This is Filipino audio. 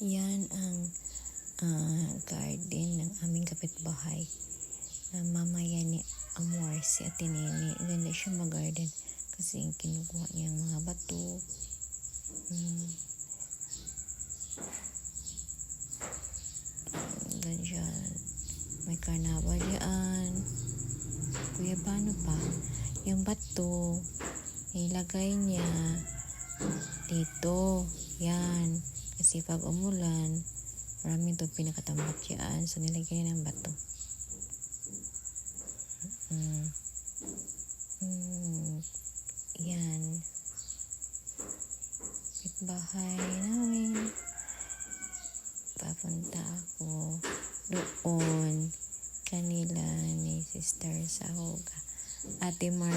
Yan ang garden ng aming kapitbahay na mamaya ni Amor, si Ate Nene. Ganda siya mag-garden kasi kinukuha niya ang mga bato. Ganda siya. May karnaba diyan. Kuya, paano pa? Yung bato, ilagay niya dito. Yan. Kasi pag umulan, maraming ito pinakatambak yan. So, nilagay ng bato. Yan. Bahay namin. Papunta ako doon kanila ni Sister Sahoga. Ate Mar